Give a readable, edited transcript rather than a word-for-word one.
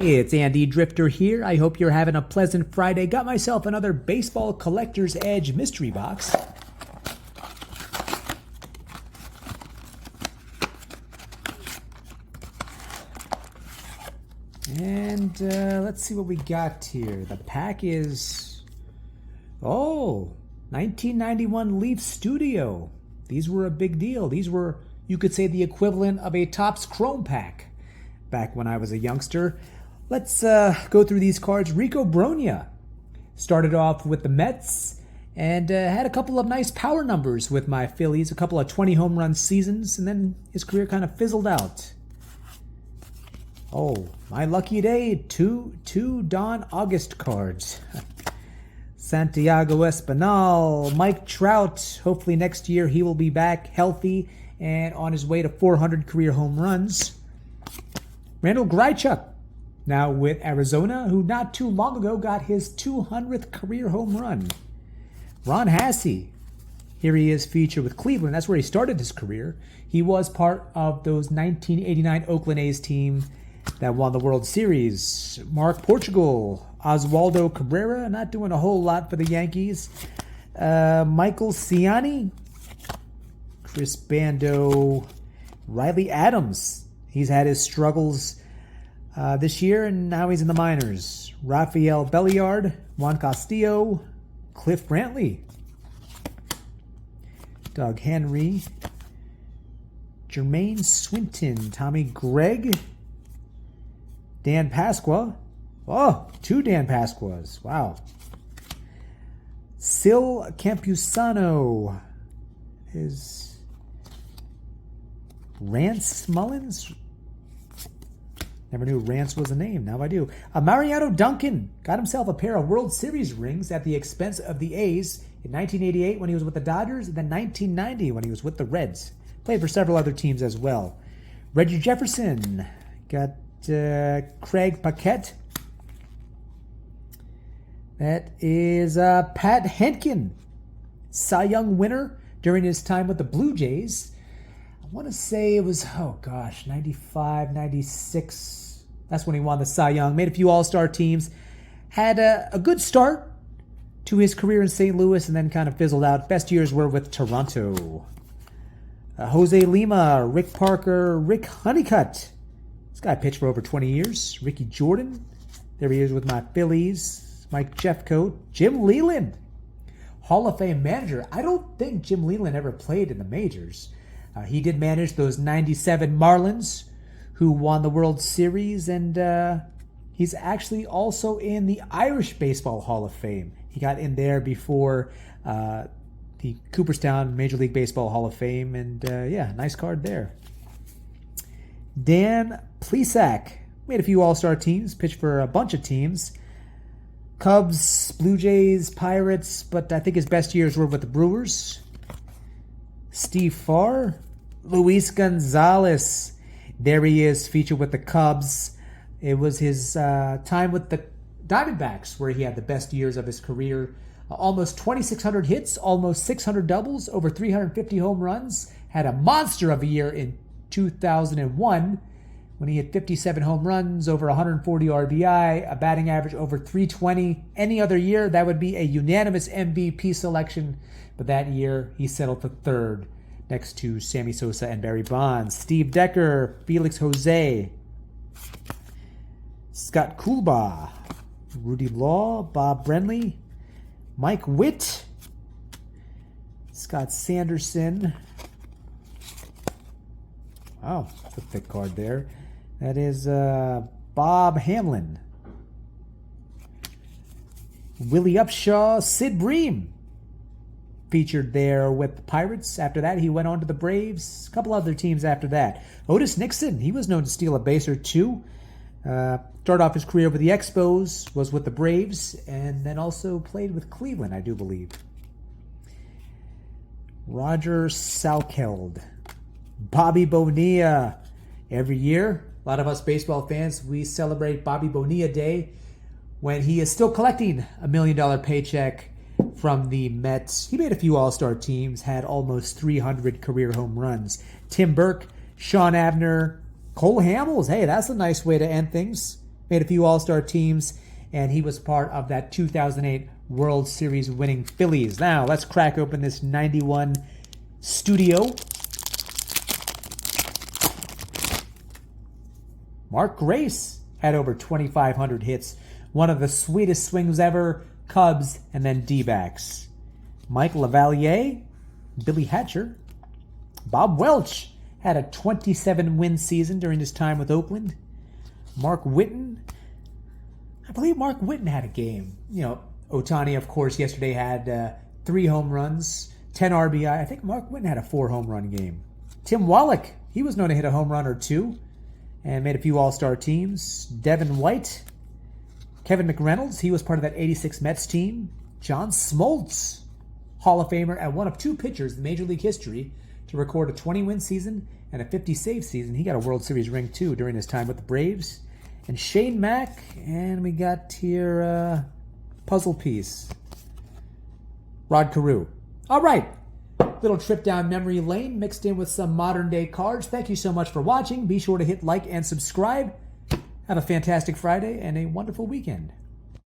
It's Andy Drifter here. I hope you're having a pleasant Friday. Got myself another Baseball Collector's Edge mystery box. And let's see what we got here. The pack is, 1991 Leaf Studio. These were a big deal. These were, you could say, the equivalent of a Topps Chrome pack back when I was a youngster. Let's go through these cards. Rico Brogna started off with the Mets and had a couple of nice power numbers with my Phillies, a couple of 20 home run seasons, and then his career kind of fizzled out. Oh, my lucky day, two Don August cards. Santiago Espinal, Mike Trout. Hopefully next year he will be back healthy and on his way to 400 career home runs. Randall Grichuk, now with Arizona, who not too long ago got his 200th career home run. Ron Hassey, here he is featured with Cleveland. That's where he started his career. He was part of those 1989 Oakland A's team that won the World Series. Mark Portugal, Oswaldo Cabrera, not doing a whole lot for the Yankees. Michael Ciani, Chris Bando, Riley Adams. He's had his struggles this year, and now he's in the minors. Rafael Belliard, Juan Castillo, Cliff Brantley, Doug Henry, Jermaine Swinton, Tommy Gregg, Dan Pasqua. Oh, two Dan Pasquas. Wow. Sil Campusano. Is Rance Mullins? Never knew Rance was a name. Now I do. Mariano Duncan got himself a pair of World Series rings at the expense of the A's in 1988 when he was with the Dodgers, and then 1990 when he was with the Reds. Played for several other teams as well. Reggie Jefferson got Craig Paquette. That is Pat Henkin, Cy Young winner during his time with the Blue Jays. I want to say it was, 95, 96. That's when he won the Cy Young. Made a few All-Star teams. Had a good start to his career in St. Louis and then kind of fizzled out. Best years were with Toronto. Jose Lima, Rick Parker, Rick Honeycutt. This guy pitched for over 20 years. Ricky Jordan. There he is with my Phillies. Mike Jeffcoat. Jim Leland, Hall of Fame manager. I don't think Jim Leland ever played in the majors. He did manage those 97 Marlins who won the World Series, and he's actually also in the Irish Baseball Hall of Fame. He got in there before the Cooperstown Major League Baseball Hall of Fame, and nice card there. Dan Plesac made a few All-Star teams, pitched for a bunch of teams. Cubs, Blue Jays, Pirates, but I think his best years were with the Brewers. Steve Farr, Luis Gonzalez. There he is, featured with the Cubs. It was his time with the Diamondbacks where he had the best years of his career. Almost 2,600 hits, almost 600 doubles, over 350 home runs. Had a monster of a year in 2001 when he had 57 home runs, over 140 RBI, a batting average over 320. Any other year, that would be a unanimous MVP selection. But that year, he settled for third next to Sammy Sosa and Barry Bonds. Steve Decker, Felix Jose, Scott Coolbaugh, Rudy Law, Bob Brenly, Mike Witt, Scott Sanderson. Wow, that's a thick card there. That is Bob Hamlin, Willie Upshaw, Sid Bream, featured there with the Pirates. After that, he went on to the Braves. A couple other teams after that. Otis Nixon, he was known to steal a base or two. Started off his career with the Expos, was with the Braves, and then also played with Cleveland, I do believe. Roger Salkeld, Bobby Bonilla. Every year, a lot of us baseball fans, we celebrate Bobby Bonilla Day when he is still collecting a $1 million paycheck from the Mets. He made a few All-Star teams, had almost 300 career home runs. Tim Burke, Sean Abner, Cole Hamels. Hey, that's a nice way to end things. Made a few All-Star teams, and he was part of that 2008 World Series winning Phillies. Now, let's crack open this 91 Studio. Mark Grace had over 2,500 hits. One of the sweetest swings ever. Cubs and then D-backs. Mike LaValliere, Billy Hatcher. Bob Welch had a 27-win season during his time with Oakland. Mark Whitten. I believe Mark Whitten had a game. You know, Ohtani, of course, yesterday had 3 home runs, 10 RBI. I think Mark Whitten had a 4-home run game. Tim Wallach, he was known to hit a home run or 2 and made a few All-Star teams. Devin White. Kevin McReynolds, he was part of that 86 Mets team. John Smoltz, Hall of Famer, and one of 2 pitchers in Major League history to record a 20-win season and a 50-save season. He got a World Series ring, too, during his time with the Braves. And Shane Mack, and we got here puzzle piece. Rod Carew. All right. Little trip down memory lane mixed in with some modern-day cards. Thank you so much for watching. Be sure to hit like and subscribe. Have a fantastic Friday and a wonderful weekend.